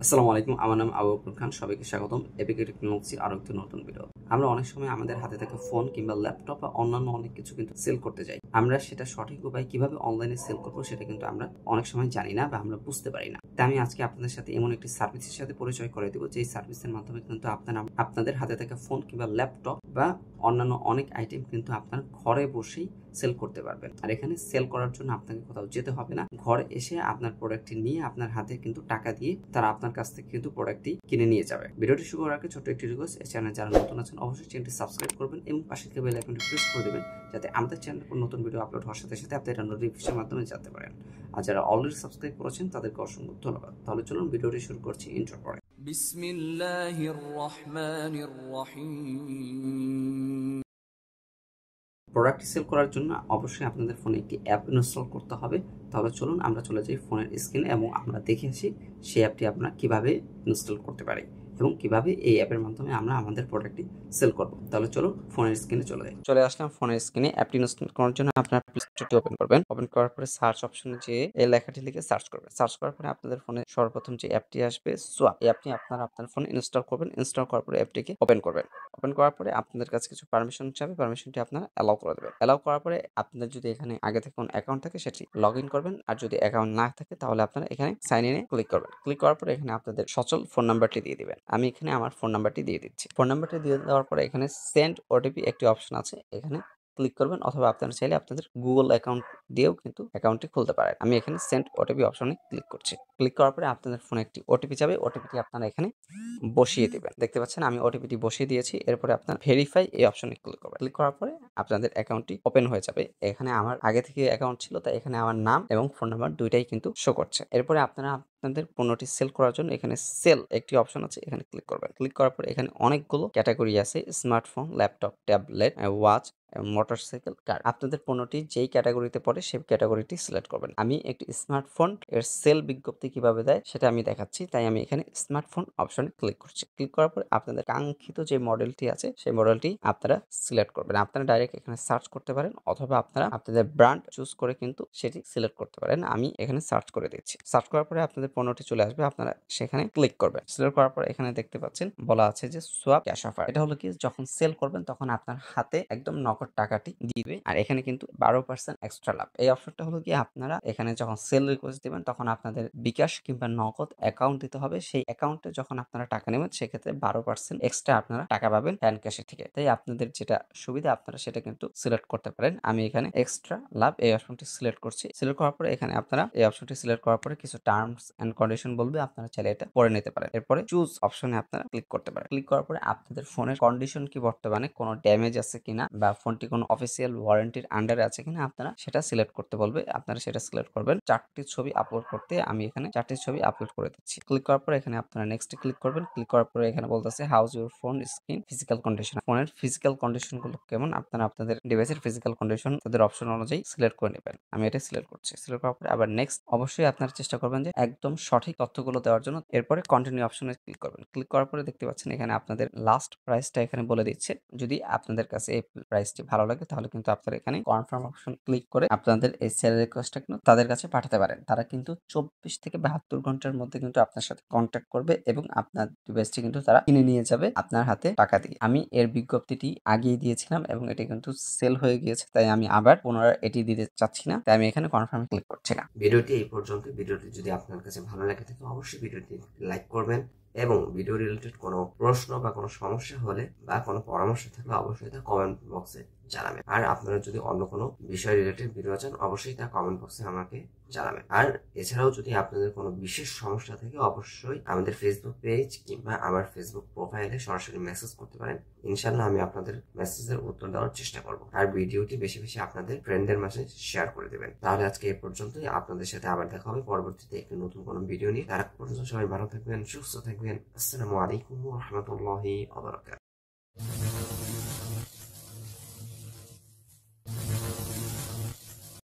আসসালামু আলাইকুম। আমার নাম আবু বকর খান। সবাইকে স্বাগতম এপিকে টেকনোলজির আরো একটি নতুন ভিডিও। আমরা অনেক সময় আমাদের হাতে থাকা ফোন কিংবা ল্যাপটপ বা অন্যান্য অনেক কিছু কিন্তু সেল করতে যাই। আমরা সেটা সঠিক উপায় কিভাবে অনলাইনে সেল করবো সেটা কিন্তু আমরা অনেক সময় জানি না বা আমরা বুঝতে পারি না। তাই আমি আজকে আপনাদের সাথে এমন একটি সার্ভিসের সাথে পরিচয় করে দেবো, যে সার্ভিসের মাধ্যমে কিন্তু আপনাদের হাতে থাকা ফোন কিংবা ল্যাপটপ বা অন্যান্য অনেক আইটেম কিন্তু আপনার ঘরে বসেই সেল করতে পারবেন। আর এখানে সেল করার জন্য আপনাকে কোথাও যেতে হবে না। ঘরে এসে আপনার প্রোডাক্টটি নিয়ে আপনার হাতে কিন্তু টাকা দিয়ে তারা আপনার কাছ থেকে কিন্তু প্রোডাক্টটি কিনে নিয়ে যাবে। ভিডিওটি শুরু করার আগে ছোট্ট একটি রিকোয়েস্ট, এই চ্যানেলে যারা নতুন আছেন অবশ্যই চ্যানেলটি সাবস্ক্রাইব করবেন এবং পাশে থাকা বেল আইকনটি প্রেস করে দেবেন, যাতে আমাদের চ্যানেলে কোনো নতুন ভিডিও আপলোড হওয়ার সাথে সাথে আপনি এটা নোটিফিকেশনের মাধ্যমে জানতে পারেন। আর যারা অলরেডি সাবস্ক্রাইব করেছেন তাদেরকে অসংখ্য ধন্যবাদ। তাহলে চলুন ভিডিওটি শুরু করছি ইন্ট্রো পরে। বিসমিল্লাহির রহমানির রহিম। প্রোডাক্ট সেল করার জন্য অবশ্যই আপনাদের ফোনে একটি অ্যাপ ইনস্টল করতে হবে। তাহলে চলুন আমরা চলে যাই ফোনের স্ক্রিনে এবং আমরা দেখে আসি সেই অ্যাপটি আমরা কিভাবে ইনস্টল করতে পারি এবং কিভাবে এই অ্যাপের মাধ্যমে আমরা আমাদের প্রোডাক্টটি সেল করব। তাহলে চলুন ফোনের স্ক্রিনে চলে আসলাম। ফোনের স্ক্রিনে অ্যাপটি ইনস্টল করার জন্য আপনার প্লে স্টোরটি ওপেন করবেন। ওপেন করার পরে সার্চ অপশনে যেয়ে এই লেখাটি লিখে সার্চ করবেন। সার্চ করার পরে আপনাদের ফোনে সর্বপ্রথম যে অ্যাপটি আসবে সোয়াপ, এই অ্যাপটি আপনার ফোনে ইনস্টল করবেন। ইনস্টল করার পরে অ্যাপটিকে ওপেন করবেন। ওপেন করার পরে আপনাদের কাছে কিছু পারমিশন চাবে, পারমিশনটি আপনারা অ্যালাউ করে দেবেন। অ্যালাউ করার পরে আপনাদের যদি এখানে আগে থেকে কোনো অ্যাকাউন্ট থাকে সেটি লগ ইন করবেন, আর যদি অ্যাকাউন্ট না থাকে তাহলে আপনারা এখানে সাইন ইনে ক্লিক করবেন। ক্লিক করার পরে এখানে আপনাদের সচল ফোন নাম্বারটি দিয়ে দিবেন। আমি এখানে আমার ফোন নাম্বারটি দিয়ে দিচ্ছি। ফোন নাম্বারটি দিয়ে দেওয়ার পরে এখানে সেন্ড ওটিপি একটি অপশন আছে, এখানে ক্লিক করবেন, অথবা আপনারা চাইলে আপনাদের গুগল অ্যাকাউন্ট দিয়েও কিন্তু অ্যাকাউন্টটি খুলতে পারেন। আমি এখানে সেন্ড ওটিপি অপশনে ক্লিক করছি। ক্লিক করার পরে আপনাদের ফোনে একটি ওটিপি যাবে, ওটিপিটি আপনারা এখানে বসিয়ে দিবেন। দেখতে পাচ্ছেন আমি ওটিপিটি বসিয়ে দিয়েছি। এরপরে আপনার ভেরিফাই এই অপশনে ক্লিক করবেন। ক্লিক করার পরে আপনাদের অ্যাকাউন্টটি ওপেন হয়ে যাবে। এখানে আমার আগে থেকে অ্যাকাউন্ট ছিল, তাই এখানে আমার নাম এবং ফোন নাম্বার দুইটাই কিন্তু শো করছে। এরপরে আপনারা আপনাদের পণ্যটি সেল করার জন্য এখানে সেল একটি অপশন আছে, এখানে ক্লিক করবেন। ক্লিক করার পরে এখানে অনেকগুলো ক্যাটাগরি আছে, smartphone, laptop, tablet, watch, motorcycle, car. আপনাদের পণ্যটি যেই ক্যাটাগরিতে পড়ে সেই ক্যাটাগরিটি সিলেক্ট করবেন। আমি একটি স্মার্টফোন এর সেল বিজ্ঞপ্তি কিভাবে দেয় সেটা আমি দেখাচ্ছি, তাই আমি এখানে স্মার্টফোন অপশনে ক্লিক করছি। ক্লিক করার পরে আপনাদের কাঙ্ক্ষিত যে মডেলটি আছে সেই মডেলটি আপনারা সিলেক্ট করবেন। আপনারা ডাইরেক্ট এখানে সার্চ করতে পারেন, অথবা আপনারা আপনাদের ব্র্যান্ড চুজ করে কিন্তু সেটি সিলেক্ট করতে পারেন। আমি এখানে সার্চ করে দিচ্ছি। সার্চ করার পরে আপনাদের পণ্যটি চলে আসবে, আপনারা সেখানে ক্লিক করবেন। সিলেক্ট করার পরে এখানে দেখতে পাচ্ছেন বলা আছে যে সোয়াপ ক্যাশ অফার। এটা হলো কি, যখন সেল করবেন তখন আপনার হাতে একদম নগদ টাকাটি দিবে, আর এখানে কিন্তু 12% এক্সট্রা লাভ। এই অপশনটা হলো কি, আপনারা এখানে যখন সেল রিকোয়েস্ট দিবেন তখন আপনাদের বিকাশ কিংবা নগদ অ্যাকাউন্ট দিতে হবে। সেই অ্যাকাউন্টে যখন আপনারা টাকা নেবেন সেক্ষেত্রে 12% এক্সট্রা আপনারা টাকা পাবেন হ্যান্ড ক্যাশের থেকে। তাই আপনাদের যেটা সুবিধা আপনারা সেটা কিন্তু সিলেক্ট করতে পারেন। আমি এখানে এক্সট্রা লাভ এই অপশনটি সিলেক্ট করছি। সিলেক্ট করার পরে এখানে আপনারা এই অপশনটি সিলেক্ট করার পরে কিছু টার্মস এন্ড কন্ডিশন বলবে, আপনারা চাইলে এটা পড়ে নিতে পারেন। এরপরে চুজ অপশনে আপনারা ক্লিক করতে পারেন। ক্লিক করার পরে আপনাদের ফোনের কন্ডিশন কি, বর্তমানে কোনো ড্যামেজ আছে কিনা বা ফোনটি কোনো অফিসিয়াল ওয়ারেন্টির আন্ডারে আছে কিনা আপনারা সেটা সিলেক্ট করতে বলবে, আপনারা সেটা সিলেক্ট করবেন। 4টি ছবি আপলোড করতে আমি এখানে 4টি ছবি আপলোড করে দিচ্ছি। ক্লিক করার পরে এখানে আপনারা নেক্সট ক্লিক করবেন। ক্লিক করার পরে এখানে বলতেছে house your phone screen physical condition. ফোনের ফিজিক্যাল কন্ডিশন গুলো কেমন, আপনারা আপনাদের ডিভাইসের ফিজিক্যাল কন্ডিশন তাদের অপশন অনুযায়ী সিলেক্ট করে নেবেন। আমি এটা সিলেক্ট করছি। সিলেক্ট করার পরে আবার নেক্সট, অবশ্যই আপনারা চেষ্টা করবেন যে একদম সঠিক তথ্যগুলো দেওয়ার জন্য। এরপরে কন্টিনিউ অপশনে ক্লিক করবেন। ক্লিক করার পরে দেখতে পাচ্ছেন এখানে আপনাদের লাস্ট প্রাইসটা এখানে বলে দিচ্ছে। যদি আপনাদের কাছে এই প্রাইসটি ভালো লাগে তাহলে কিন্তু আপনারা এখানে কনফার্ম অপশন ক্লিক করে আপনাদের এই সেল রিকোয়েস্টটা কিন্তু তাদের কাছে পাঠাতে পারেন। তারা কিন্তু 24 থেকে 72 ঘন্টার মধ্যে কিন্তু আপনার সাথে কন্ট্যাক্ট করবে এবং আপনার ডিভাইসটি কিন্তু তারা কিনে নিয়ে যাবে আপনার হাতে টাকা দিয়ে। আমি এর বিজ্ঞপ্তিটি আগেই দিয়েছিলাম এবং এটি কিন্তু সেল হয়ে গিয়েছে, তাই আমি আবার পুনরায় এটি দিতে চাচ্ছি না, তাই আমি এখানে কনফার্ম ক্লিক করছি না। ভিডিওটি এই পর্যন্ত। ভিডিওটি যদি আপনার কাছে ভালো লাগে থাকে অবশ্যই ভিডিওটি লাইক করবেন এবং ভিডিও রিলেটেড কোনো প্রশ্ন বা কোনো সমস্যা হলে বা কোনো পরামর্শ থাকলে অবশ্যই তা কমেন্ট বক্সে জানাবেন। আর আপনারা যদি অন্য কোনো বিষয় রিলেটেড ভিডিও চান অবশ্যই তা কমেন্ট বক্সে আমাকে জানাবেন। আর এছাড়াও যদি আপনাদের কোনো বিশেষ সমস্যা থাকে অবশ্যই আমাদের ফেসবুক পেজ কিংবা আমার ফেসবুক প্রোফাইলে সরাসরি মেসেজ করতে পারেন। ইনশাল্লাহ আমি আপনাদের মেসেজের উত্তর দেওয়ার চেষ্টা করব। আর ভিডিওটি বেশি বেশি আপনাদের ফ্রেন্ডদের মাঝে শেয়ার করে দেবেন। তাহলে আজকে এই পর্যন্তই। আপনাদের সাথে আবার দেখা হবে পরবর্তীতে একটি নতুন কোনো ভিডিও নিয়ে। তার পর্যন্ত সবাই ভালো থাকবেন, সুস্থ থাকবেন। আসসালামু আলাইকুম ওয়া রাহমাতুল্লাহি ওয়া বারাকাতুহু।